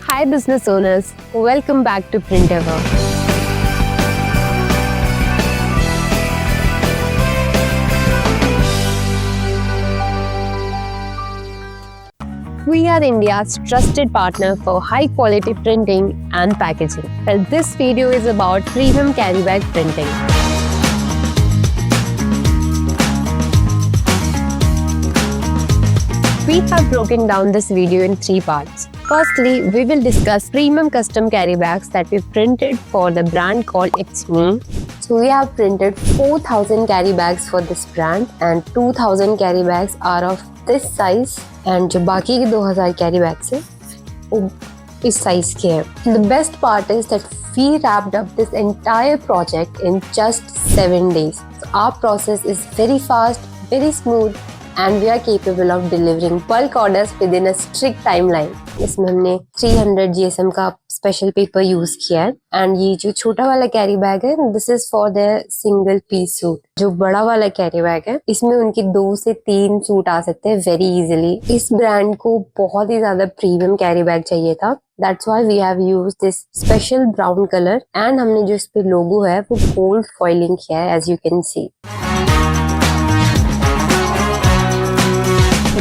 Hi business owners, welcome back to Printever. We are India's trusted partner for high quality printing and packaging. Well, this video is about premium carry bag printing. We have broken down this video in 3 parts. Firstly, we will discuss premium custom carry bags that we printed for the brand called It's Me. So we have printed 4000 carry bags for this brand and 2000 carry bags are of this size and जो बाकी के 2000 carry bags हैं वो इस size के हैं. The best part is that we wrapped up this entire project in just 7 days. So our process is very fast, very smooth and we are capable of delivering bulk orders within a strict timeline. इसमें हमने 300 GSM का special paper use किया है and ये जो छोटा वाला carry bag है this is for the single piece suit. जो बड़ा वाला कैरी बैग है इसमें उनके 2 से 3 सूट आ सकते हैं वेरी इजीली. इस ब्रांड को बहुत ही ज्यादा प्रीमियम कैरी बैग चाहिए था. That's why we have used this special brown color and हमने जो इस पे लोगो है वो गोल्ड फॉइलिंग किया है as you can see.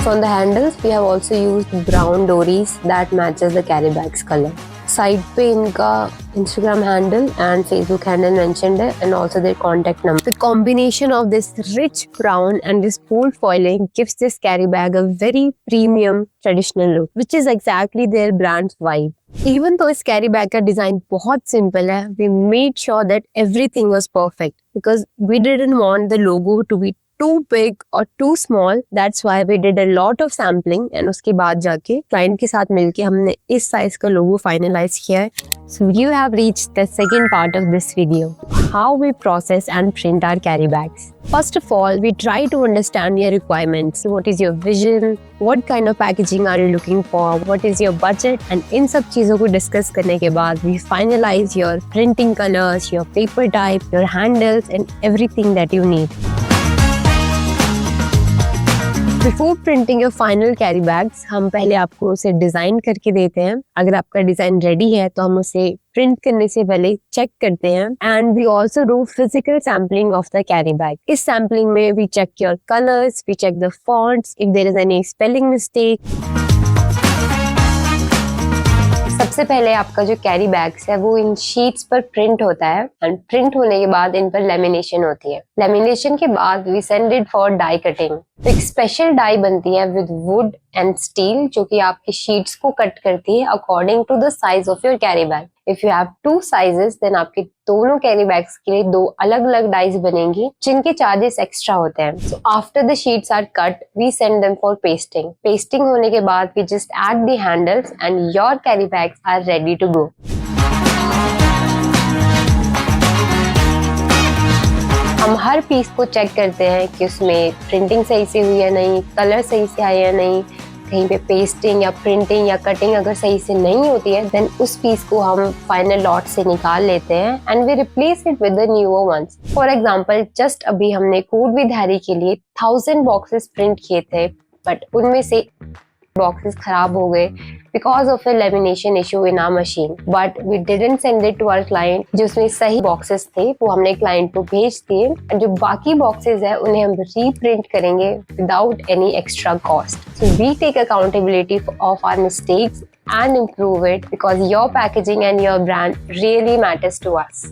On the handles, we have also used brown dories that matches the carry bag's color. Side पे इनका Instagram handle and Facebook handle mentioned है and also their contact number. The combination of this rich brown and this gold foiling gives this carry bag a very premium traditional look, which is exactly their brand's vibe. Even though इस carry bag का design बहुत simple है, we made sure that everything was perfect because we didn't want the logo to be too big or too small. That's why we did a lot of sampling and उसके बाद जाके client के साथ मिलके हमने इस size का logo finalize किया है. So you have reached the second part of this video, how we process and print our carry bags. First of all, we try to understand your requirements. What is your vision? What kind of packaging are you looking for? What is your budget? And इन सब चीज़ों को discuss करने के बाद we finalize your printing colors, your paper type, your handles and everything that you need. Before printing your final carry bags, हम पहले आपको उसे डिजाइन करके देते हैं. अगर आपका डिजाइन रेडी है तो हम उसे प्रिंट करने से पहले चेक करते हैं and we also do physical sampling of the carry bag. इस सैम्पलिंग में we check your colours, we check the fonts, if there is any spelling mistake. सबसे पहले आपका जो कैरी बैग्स है वो इन शीट्स पर प्रिंट होता है एंड प्रिंट होने के बाद इन पर लेमिनेशन होती है. लेमिनेशन के बाद we send it for die cutting. तो एक स्पेशल डाई बनती है विद वुड एंड स्टील जो कि आपकी शीट्स को कट करती है according to the size of your carry bag. If you have 2 sizes then आपके दोनों कैरी बैग्स के लिए 2 अलग अलग डाइज बनेंगी जिनके चार्जेस एक्स्ट्रा होते हैं. So after the sheets are cut we send them for pasting. Pasting होने के बाद we just add the handles and your carry bags are ready to go. हम हर पीस को चेक करते हैं कि उसमें प्रिंटिंग सही से हुई है नहीं, कलर सही से आया है नहीं, कहीं पे पेस्टिंग या प्रिंटिंग या कटिंग अगर सही से नहीं होती है देन उस पीस को हम फाइनल लॉट से निकाल लेते हैं and we replace it with the newer ones. For example just अभी हमने कोड विद हैरी के लिए 1000 बॉक्सेस प्रिंट किए थे बट उनमें से बॉक्सेस खराब हो गए because of a lamination issue in our machine. But we didn't send it to our client. जो उसमें सही boxes थे वो हमने client को भेज दिए और जो बाकी boxes है उन्हें हम reprint करेंगे without any extra cost. So we take accountability of our mistakes and improve it because your packaging and your brand really matters to us.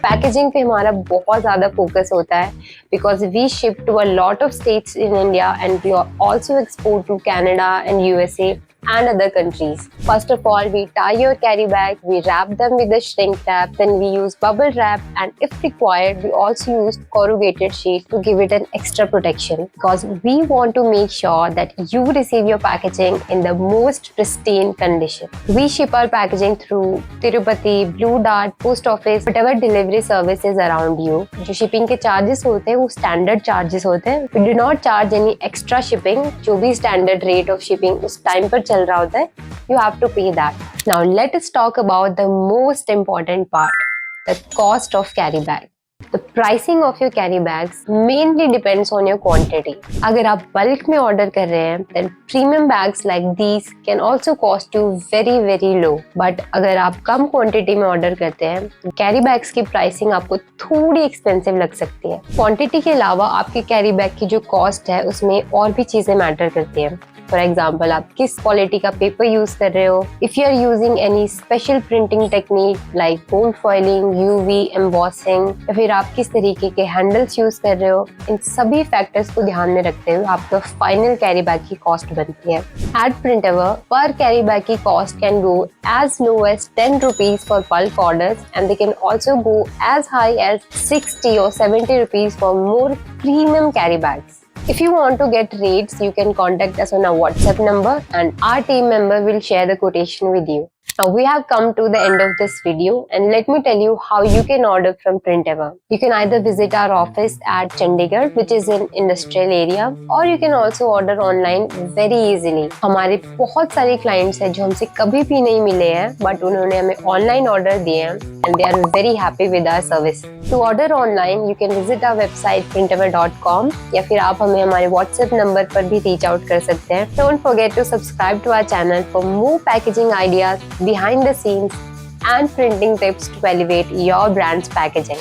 Packaging पे हमारा बहुत ज़्यादा फोकस होता है because we ship to a lot of states in India and we also export to Canada and USA and other countries. First of all, we tie your carry bag, we wrap them with a shrink wrap, then we use bubble wrap and if required, we also use corrugated sheet to give it an extra protection because we want to make sure that you receive your packaging in the most pristine condition. We ship our packaging through Tirupati, Blue Dart, Post Office, whatever delivery services around you. जो shipping के charges होते हैं वो standard charges होते हैं. We do not charge any extra shipping. जो भी standard rate of shipping उस time पर चल रहा होता है you have to pay that. Now let us talk about the most important part, the cost of carry bag. The pricing of your carry bags mainly depends on your quantity. अगर आप bulk में order कर रहे हैं, then premium bags like these can also cost you very low. But अगर आप कम quantity में order करते हैं, तो कैरी बैग्स की प्राइसिंग आपको थोड़ी एक्सपेंसिव लग सकती है। क्वांटिटी के अलावा आपके कैरी बैग की जो कॉस्ट है, उसमें और भी चीजें मैटर करती हैं। फॉर एग्जाम्पल, आप किस क्वालिटी का पेपर यूज कर रहे हो, if you are using any special printing technique like gold foiling, UV embossing, या फिर आप किस तरीके के हैंडल्स यूज कर रहे हो, इन सभी फैक्टर्स को ध्यान में रखते हुए आपका फाइनल कैरी बैग की कॉस्ट बनती है। एट प्रिंटेवर, पर कैरी बैग की cost can go as low as 10 rupees for bulk orders, and they can also go as high as 60 or 70 rupees for more premium carry bags. If you want to get rates, you can contact us on our WhatsApp number and our team member will share the quotation with you. Now we have come to the end of this video, and let me tell you how you can order from Printever. You can either visit our office at Chandigarh, which is in industrial area, or you can also order online very easily. हमारे बहुत सारे clients हैं जो हमसे कभी भी नहीं मिले हैं, but उन्होंने हमें online order दिए हैं, and they are very happy with our service. To order online, you can visit our website printever.com, या फिर आप हमें हमारे WhatsApp नंबर पर भी reach out कर सकते हैं. Don't forget to subscribe to our channel for more packaging ideas, behind the scenes, and printing tips to elevate your brand's packaging.